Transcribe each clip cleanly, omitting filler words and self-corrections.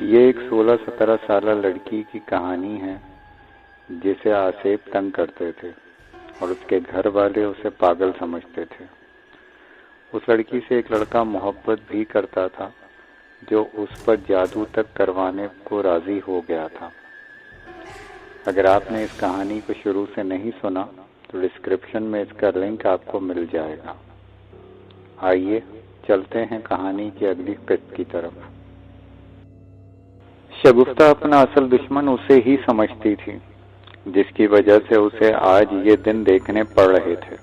یہ ایک 16-17 سالہ لڑکی کی کہانی ہے جسے آصف تنگ کرتے تھے اور اس کے گھر والے اسے پاگل سمجھتے تھے۔ اس لڑکی سے ایک لڑکا محبت بھی کرتا تھا جو اس پر جادو تک کروانے کو راضی ہو گیا تھا۔ اگر آپ نے اس کہانی کو شروع سے نہیں سنا تو ڈسکرپشن میں اس کا لنک آپ کو مل جائے گا۔ آئیے چلتے ہیں کہانی کی اگلی قسط کی طرف۔ شگفتہ اپنا اصل دشمن اسے ہی سمجھتی تھی، جس کی وجہ سے اسے آج یہ دن دیکھنے پڑ رہے تھے۔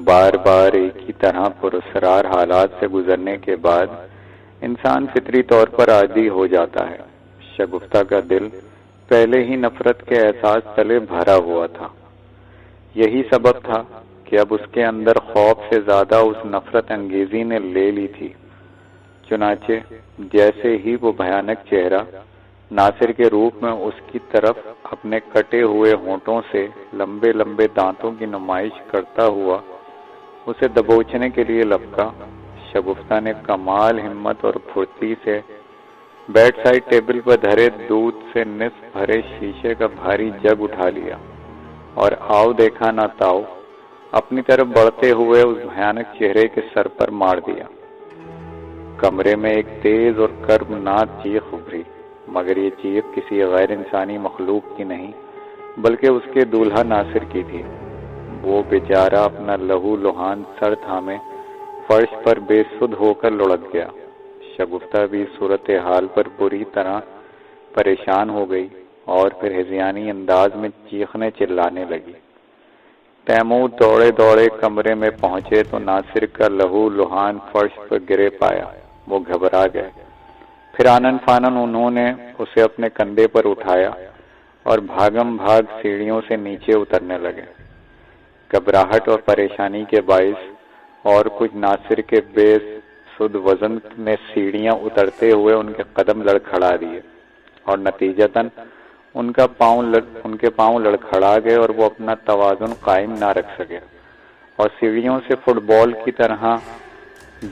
بار بار ایک ہی طرح پراسرار حالات سے گزرنے کے بعد انسان فطری طور پر عادی ہو جاتا ہے۔ شگفتہ کا دل پہلے ہی نفرت کے احساس تلے بھرا ہوا تھا۔ یہی سبب تھا کہ اب اس کے اندر خوف سے زیادہ اس نفرت انگیزی نے لے لی تھی۔ چنانچہ جیسے ہی وہ بھیانک چہرہ ناصر کے روپ میں اس کی طرف اپنے کٹے ہوئے ہونٹوں سے لمبے لمبے دانتوں کی نمائش کرتا ہوا اسے دبوچنے کے لیے لپکا، شگفتہ نے کمال ہمت اور پھرتی سے بیڈ سائڈ ٹیبل پر دھرے دودھ سے نصف بھرے شیشے کا بھاری جگ اٹھا لیا اور آؤ دیکھا نہ تاؤ اپنی طرف بڑھتے ہوئے اس بھیانک چہرے کے سر پر مار دیا۔ کمرے میں ایک تیز اور کربناک چیخ ابھری، مگر یہ چیخ کسی غیر انسانی مخلوق کی نہیں بلکہ اس کے دولہا ناصر کی تھی۔ وہ بیچارہ اپنا لہو لہان سر تھامے فرش پر بے سدھ ہو کر لڑک گیا۔ شگفتہ بھی صورتحال پر بری طرح پریشان ہو گئی اور پھر ہذیانی انداز میں چیخنے چلانے لگی۔ تیمور دوڑے دوڑے کمرے میں پہنچے تو ناصر کا لہو لہان فرش پر گرے پایا۔ وہ گھبرا گئے، پھر آنن فانن انہوں نے اسے اپنے کندھے پر اٹھایا اور بھاگم بھاگ سیڑھیوں سے نیچے اترنے لگے۔ گھبراہٹ اور پریشانی کے باعث اور کچھ ناصر کے بے سدھ وزن نے سیڑھیاں اترتے ہوئے ان کے قدم لڑکھڑا دیے اور نتیجتاً ان کے پاؤں لڑکھڑا گئے اور وہ اپنا توازن قائم نہ رکھ سکے اور سیڑھیوں سے فٹ بال کی طرح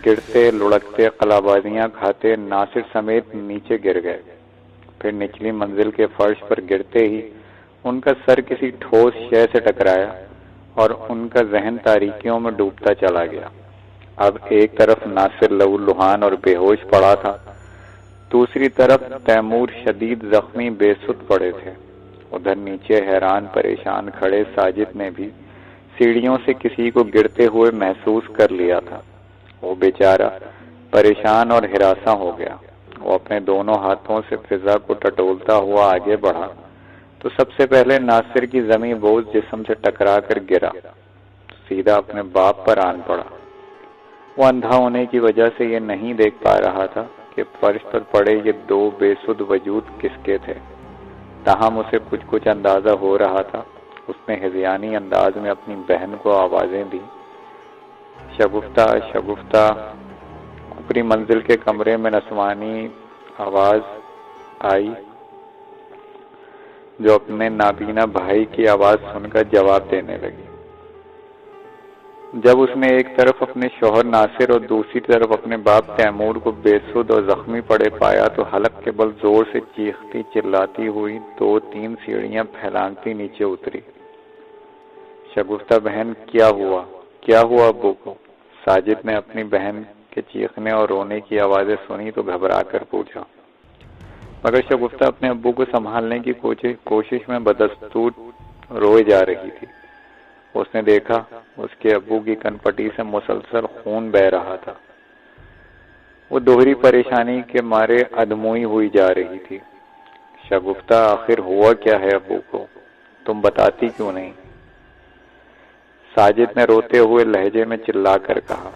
گرتے لڑکتے قلابازیاں کھاتے ناصر سمیت نیچے گر گئے۔ پھر نچلی منزل کے فرش پر گرتے ہی ان کا سر کسی ٹھوس شے سے ٹکرایا اور ان کا ذہن تاریکیوں میں ڈوبتا چلا گیا۔ اب ایک طرف ناصر لہو لہان اور بے ہوش پڑا تھا، دوسری طرف تیمور شدید زخمی بے سدھ پڑے تھے۔ ادھر نیچے حیران پریشان کھڑے ساجد نے بھی سیڑھیوں سے کسی کو گرتے ہوئے محسوس کر لیا تھا۔ وہ بیچارہ پریشان اور ہراساں ہو گیا۔ وہ اپنے دونوں ہاتھوں سے فضا کو ٹٹولتا ہوا آگے بڑھا تو سب سے پہلے ناصر کی زمیں بوس جسم سے ٹکرا کر گرا، سیدھا اپنے باپ پر آن پڑا۔ وہ اندھا ہونے کی وجہ سے یہ نہیں دیکھ پا رہا تھا کہ فرش پر پڑے یہ دو بے سدھ وجود کس کے تھے، تاہم اسے کچھ اندازہ ہو رہا تھا۔ اس نے ہذیانی انداز میں اپنی بہن کو آوازیں دی، شگفتہ شگفتہ۔ اوپری منزل کے کمرے میں نسوانی آواز آئی جو اپنے نابینا بھائی کی آواز سن کر جواب دینے لگی۔ جب اس نے ایک طرف اپنے شوہر ناصر اور دوسری طرف اپنے باپ تیمور کو بے سدھ اور زخمی پڑے پایا تو حلق کے بل زور سے چیختی چلاتی ہوئی 2-3 سیڑھیاں پھیلانگتی نیچے اتری۔ شگفتہ بہن، کیا ہوا ابو کو؟ ساجد نے اپنی بہن کے چیخنے اور رونے کی آوازیں سنی تو گھبرا کر پوچھا، مگر شگفتہ اپنے ابو کو سنبھالنے کی کوشش میں بدستور روئے جا رہی تھی۔ اس نے دیکھا اس کے ابو کی کنپٹی سے مسلسل خون بہہ رہا تھا۔ وہ دوہری پریشانی کے مارے ادموئی ہوئی جا رہی تھی۔ شگفتہ، آخر ہوا کیا ہے ابو کو؟ تم بتاتی کیوں نہیں؟ ساجد نے روتے ہوئے لہجے میں چلا کر کہا۔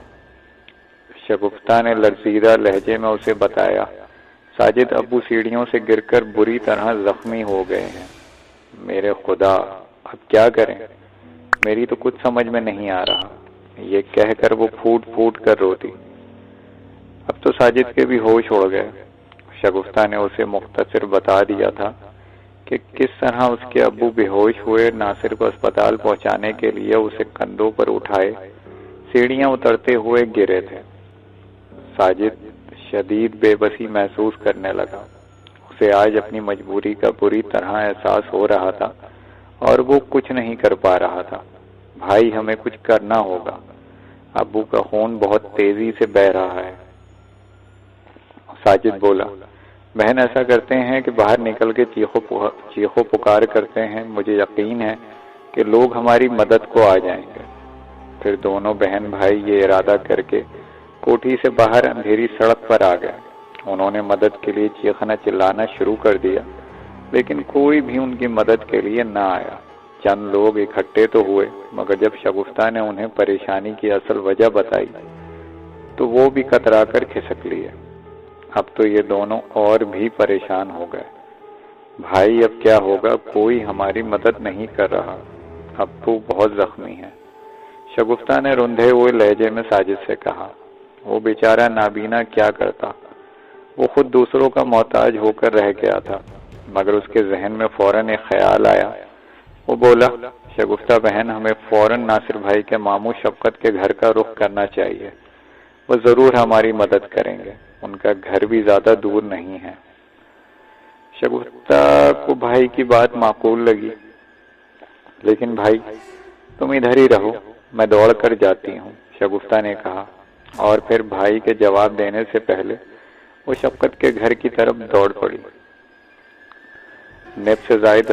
شگفتہ نے لرزیدہ لہجے میں اسے بتایا، ساجد، ابو سیڑھیوں سے گر کر بری طرح زخمی ہو گئے ہیں۔ میرے خدا، اب کیا کریں؟ میری تو کچھ سمجھ میں نہیں آ رہا۔ یہ کہہ کر وہ پھوٹ پھوٹ کر روتی۔ اب تو ساجد کے بھی ہوش اڑ گئے۔ شگفتہ نے اسے مختصر بتا دیا تھا کہ کس طرح اس کے ابو بے ہوش ہوئے ناصر کو اسپتال پہنچانے کے لیے اسے کندھوں پر اٹھائے سیڑھیاں اترتے ہوئے گرے تھے۔ ساجد شدید بے بسی محسوس کرنے لگا۔ اسے آج اپنی مجبوری کا بری طرح احساس ہو رہا تھا اور وہ کچھ نہیں کر پا رہا تھا۔ بھائی ہمیں کچھ کرنا ہوگا، ابو کا خون بہت تیزی سے بہہ رہا ہے۔ ساجد بولا، بہن ایسا کرتے ہیں کہ باہر نکل کے چیخو پکار کرتے ہیں، مجھے یقین ہے کہ لوگ ہماری مدد کو آ جائیں گے۔ پھر دونوں بہن بھائی یہ ارادہ کر کے کوٹھی سے باہر اندھیری سڑک پر آ گئے۔ انہوں نے مدد کے لیے چیخنا چلانا شروع کر دیا، لیکن کوئی بھی ان کی مدد کے لیے نہ آیا۔ چند لوگ اکٹھے تو ہوئے، مگر جب شگفتہ نے انہیں پریشانی کی اصل وجہ بتائی تو وہ بھی کترا کر کھسک لیے۔ اب تو یہ دونوں اور بھی پریشان ہو گئے۔ بھائی اب کیا ہوگا، کوئی ہماری مدد نہیں کر رہا، اب تو بہت زخمی ہے، شگفتہ نے رندھے ہوئے لہجے میں ساجد سے کہا۔ وہ بیچارہ نابینا کیا کرتا، وہ خود دوسروں کا محتاج ہو کر رہ گیا تھا، مگر اس کے ذہن میں فوراً ایک خیال آیا۔ وہ بولا، شگفتہ بہن، ہمیں فوراً ناصر بھائی کے ماموں شفقت کے گھر کا رخ کرنا چاہیے، وہ ضرور ہماری مدد کریں گے، ان کا گھر بھی زیادہ دور نہیں ہے۔ شگفتہ کو بھائی کی بات معقول لگی، لیکن بھائی تم ادھر ہی رہو، میں دوڑ کر جاتی ہوں، شگفتہ نے کہا، اور پھر بھائی کے جواب دینے سے پہلے وہ شفقت کے گھر کی طرف دوڑ پڑی۔ نصف سے زائد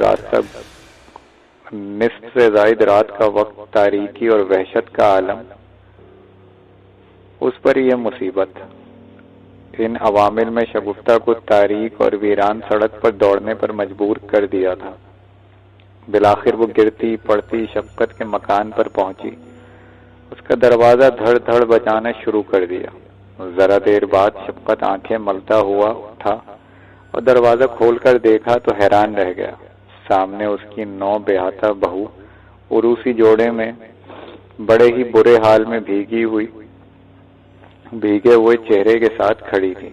رات کا وقت، تاریکی اور وحشت کا عالم، اس پر یہ مصیبت۔ ان عوامل میں شگفتہ کو تاریک اور ویران سڑک پر دوڑنے پر مجبور کر دیا تھا۔ بالآخر وہ گرتی پڑتی شفقت کے مکان پر پہنچی، اس کا دروازہ دھڑ دھڑ بجانا شروع کر دیا۔ ذرا دیر بعد شفقت آنکھیں ملتا ہوا اٹھا اور دروازہ کھول کر دیکھا تو حیران رہ گیا۔ سامنے اس کی نو بیاہتا بہو عروسی جوڑے میں بڑے ہی برے حال میں بھیگے ہوئے چہرے کے ساتھ کھڑی تھی۔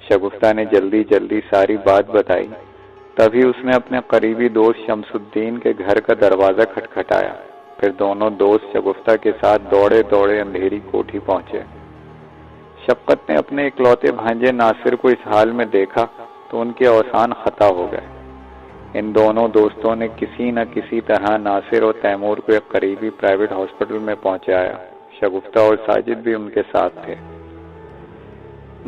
شگفتہ نے جلدی جلدی ساری بات بتائی، تبھی اس نے اپنے قریبی دوست شمس الدین کے گھر کا دروازہ کھٹکھٹایا۔ پھر دونوں دوست شگفتہ کے ساتھ دوڑے دوڑے اندھیری کوٹھی پہنچے۔ شفقت نے اپنے اکلوتے بھانجے ناصر کو اس حال میں دیکھا تو ان کے اوسان خطا ہو گئے۔ ان دونوں دوستوں نے کسی نہ کسی طرح ناصر اور تیمور کو ایک قریبی پرائیویٹ ہاسپٹل میں پہنچایا۔ شگفتہ اور ساجد بھی ان کے ساتھ تھے۔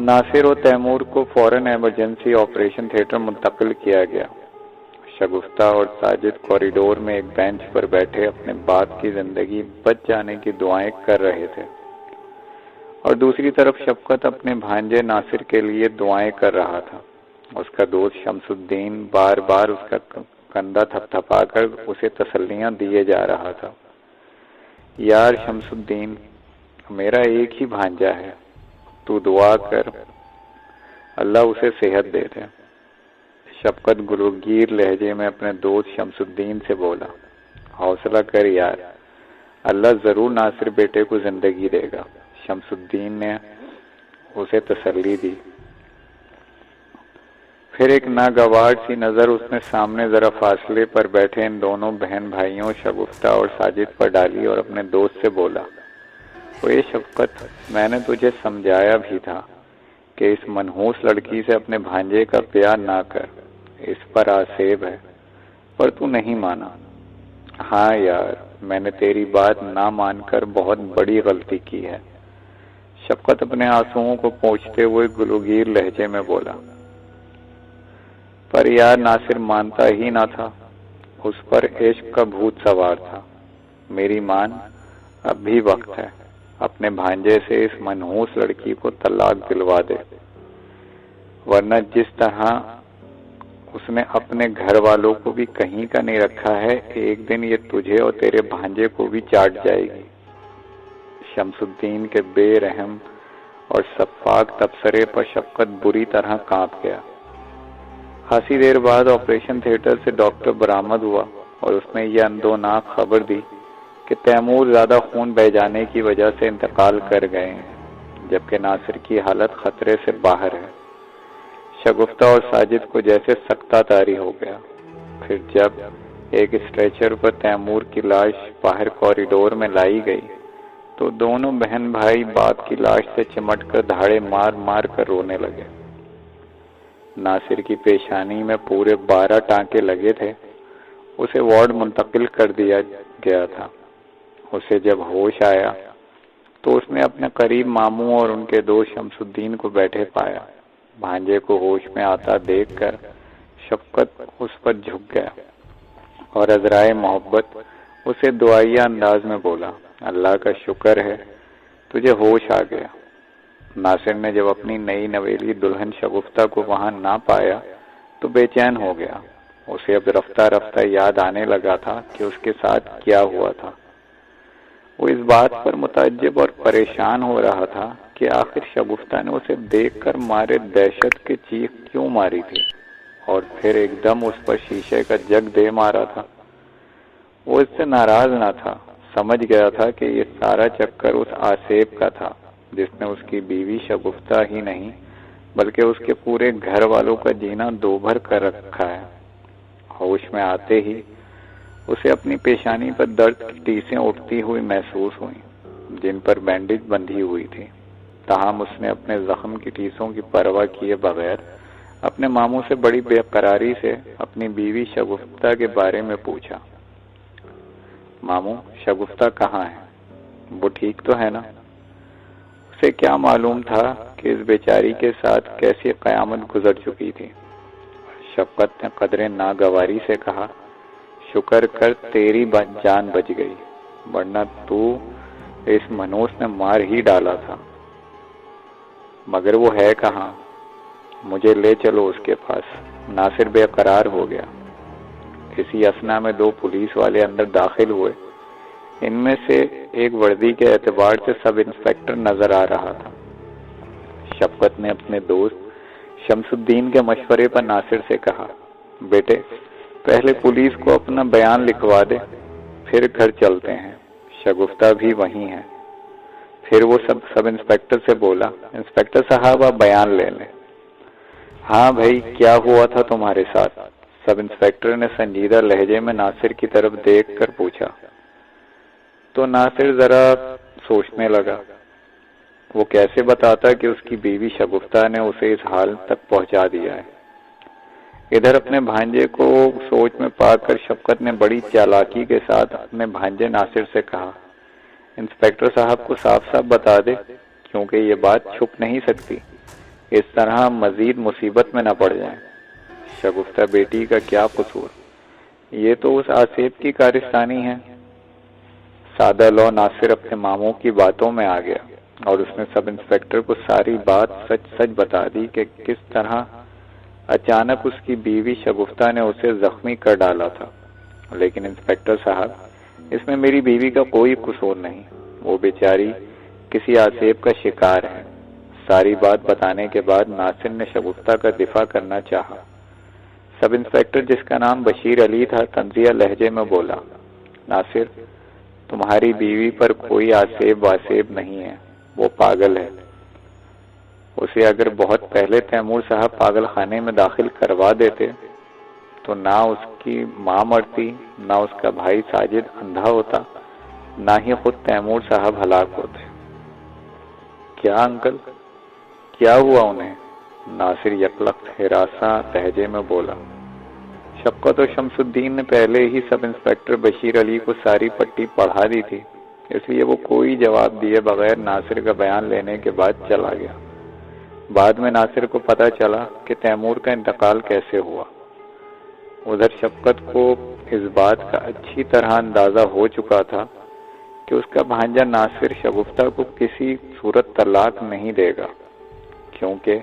ناصر اور تیمور کو فوراً ایمرجنسی آپریشن تھیٹر منتقل کیا گیا۔ شگفتہ اور ساجد کوریڈور میں ایک بینچ پر بیٹھے اپنے باپ کی زندگی بچ جانے کی دعائیں کر رہے تھے، اور دوسری طرف شفقت اپنے بھانجے ناصر کے لیے دعائیں کر رہا تھا۔ اس کا دوست شمس الدین بار بار اس کا کندھا تھپتھپا کر اسے تسلیاں دیے جا رہا تھا۔ یار شمس الدین، میرا ایک ہی بھانجا ہے، تو دعا کر اللہ اسے صحت دے دے۔ شفقت گلوگیر لہجے میں اپنے دوست شمس الدین سے بولا، حوصلہ کر یار، اللہ ضرور ناصر بیٹے کو زندگی دے گا۔ شمس الدین نے اسے تسلی دی۔ پھر ایک ناگوار سی نظر اس نے سامنے ذرا فاصلے پر بیٹھے ان دونوں بہن بھائیوں شگفتہ اور ساجد پر ڈالی اور اپنے دوست سے بولا، اوے شفقت، میں نے تجھے سمجھایا بھی تھا کہ اس منحوس لڑکی سے اپنے بھانجے کا پیار نہ کر، اس پر آسیب ہے، پر تو نہیں مانا۔ ہاں یار، میں نے تیری بات نہ مان کر بہت بڑی غلطی کی ہے، شفقت اپنے آنسوؤں کو پوچھتے ہوئے گلوگیر لہجے میں بولا۔ پر یار ناصر مانتا ہی نہ تھا، اس پر عشق کا بھوت سوار تھا۔ میری مان، اب بھی وقت ہے، اپنے بھانجے سے اس منحوس لڑکی کو طلاق دلوا دے، ورنہ جس طرح اس نے اپنے گھر والوں کو بھی کہیں کا نہیں رکھا ہے، ایک دن یہ تجھے اور تیرے بھانجے کو بھی چاٹ جائے گی۔ شمس الدین کے بے رحم اور شفاق تبصرے پر شفقت بری طرح کانپ گیا۔ خاصی دیر بعد آپریشن تھیٹر سے ڈاکٹر برآمد ہوا اور اس نے یہ اندوناک خبر دی کہ تیمور زیادہ خون بہہ جانے کی وجہ سے انتقال کر گئے ہیں، جبکہ ناصر کی حالت خطرے سے باہر ہے۔ شگفتہ اور ساجد کو جیسے سکتہ طاری ہو گیا۔ پھر جب ایک اسٹریچر پر تیمور کی لاش باہر کوریڈور میں لائی گئی تو دونوں بہن بھائی باپ کی لاش سے چمٹ کر دھاڑے مار مار کر رونے لگے۔ ناصر کی پیشانی میں پورے 12 ٹانکے لگے تھے۔ اسے وارڈ منتقل کر دیا گیا تھا۔ اسے جب ہوش آیا تو اس نے اپنے قریب ماموں اور ان کے دوست شمس الدین کو بیٹھے پایا۔ بھانجے کو ہوش میں آتا دیکھ کر شفقت اس پر جھک گیا اور عذرائے محبت اسے دعائیہ انداز میں بولا، اللہ کا شکر ہے تجھے ہوش آ گیا۔ ناصر نے جب اپنی نئی نویلی دلہن شگفتہ کو وہاں نہ پایا تو بے چین ہو گیا۔ اسے اب رفتہ رفتہ یاد آنے لگا تھا کہ اس کے ساتھ کیا ہوا تھا۔ وہ اس بات پر متعجب اور پریشان ہو رہا تھا کہ آخر شگفتہ نے اسے دیکھ کر مارے دہشت کے چیخ کیوں ماری تھی اور پھر ایک دم اس پر شیشے کا جگ دے مارا تھا۔ وہ اس سے ناراض نہ تھا، سمجھ گیا تھا کہ یہ سارا چکر اس آصف کا تھا جس نے اس کی بیوی شگفتہ ہی نہیں بلکہ اس کے پورے گھر والوں کا جینا دوبھر کر رکھا ہے۔ ہوش میں آتے ہی اسے اپنی پیشانی پر درد کی ٹیسیں اٹھتی ہوئی محسوس ہوئیں جن پر بینڈیج بندھی ہوئی تھی۔ تاہم اس نے اپنے زخم کی ٹیسوں کی پرواہ کیے بغیر اپنے ماموں سے بڑی بے قراری سے اپنی بیوی شگفتہ کے بارے میں پوچھا، ماموں شگفتہ کہاں ہے؟ وہ ٹھیک تو ہے نا؟ اسے کیا معلوم تھا کہ اس بیچاری کے ساتھ کیسی قیامت گزر چکی تھی۔ شفقت نے قدرے ناگواری سے کہا، شکر کر تیری جان بچ گئی، ورنہ تو اس منوس نے مار ہی ڈالا تھا۔ مگر وہ ہے کہاں؟ مجھے لے چلو اس کے پاس۔ ناصر بے قرار ہو گیا۔ اسی اثنا میں 2 پولیس والے اندر داخل ہوئے۔ ان میں سے ایک وردی کے اعتبار سے سب انسپکٹر نظر آ رہا تھا۔ شفقت نے اپنے دوست شمس الدین کے مشورے پر ناصر سے کہا، بیٹے پہلے پولیس کو اپنا بیان لکھوا دے، پھر گھر چلتے ہیں، شگفتہ بھی وہیں ہے۔ پھر وہ سب انسپکٹر سے بولا، انسپکٹر صاحب آپ بیان لے لیں۔ ہاں بھائی کیا ہوا تھا تمہارے ساتھ؟ سب انسپکٹر نے سنجیدہ لہجے میں ناصر کی طرف دیکھ کر پوچھا۔ تو ناصر ذرا سوچنے لگا۔ وہ کیسے بتاتا کہ اس کی بیوی شگفتہ نے اسے اس حال تک پہنچا دیا ہے۔ ادھر اپنے بھانجے کو سوچ میں پا کر شفقت نے بڑی چالاکی کے ساتھ اپنے بھانجے ناصر سے کہا، انسپکٹر صاحب کو صاف صاف بتا دے کیونکہ یہ بات چھپ نہیں سکتی، اس طرح مزید مصیبت میں نہ پڑ جائیں۔ شگفتہ بیٹی کا کیا قصور؟ یہ تو اس آصف کی کارستانی ہے۔ سادہ لو ناصر اپنے ماموں کی باتوں میں آ گیا اور اس نے سب انسپکٹر کو ساری بات سچ سچ بتا دی کہ کس طرح اچانک اس کی بیوی شگفتہ نے اسے زخمی کر ڈالا تھا۔ لیکن انسپکٹر صاحب اس میں میری بیوی کا کوئی قصور نہیں، وہ بیچاری کسی آصف کا شکار ہے۔ ساری بات بتانے کے بعد ناصر نے شگفتہ کا دفاع کرنا چاہا۔ سب انسپکٹر جس کا نام بشیر علی تھا طنزیہ لہجے میں بولا، ناصر تمہاری بیوی پر کوئی آصف واسف نہیں ہے، وہ پاگل ہے۔ اسے اگر بہت پہلے تیمور صاحب پاگل خانے میں داخل کروا دیتے تو نہ اس کی ماں مرتی، نہ اس کا بھائی ساجد اندھا ہوتا، نہ ہی خود تیمور صاحب ہلاک ہوتے۔ کیا انکل کیا ہوا انہیں؟ ناصر یکلخت ہراساں لہجے میں بولا۔ شفقت اور شمس الدین نے پہلے ہی سب انسپکٹر بشیر علی کو ساری پٹی پڑھا دی تھی، اس لیے وہ کوئی جواب دیے بغیر ناصر کا بیان لینے کے بعد چلا گیا۔ بعد میں ناصر کو پتہ چلا کہ تیمور کا انتقال کیسے ہوا۔ ادھر شفقت کو اس بات کا اچھی طرح اندازہ ہو چکا تھا کہ اس کا بھانجا ناصر شگفتہ کو کسی صورت طلاق نہیں دے گا، کیونکہ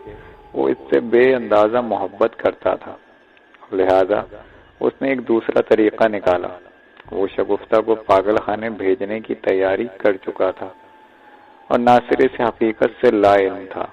وہ اس سے بے اندازہ محبت کرتا تھا۔ لہذا اس نے ایک دوسرا طریقہ نکالا۔ وہ شگفتہ کو پاگل خانے بھیجنے کی تیاری کر چکا تھا اور ناصر اس حقیقت سے لا علم تھا۔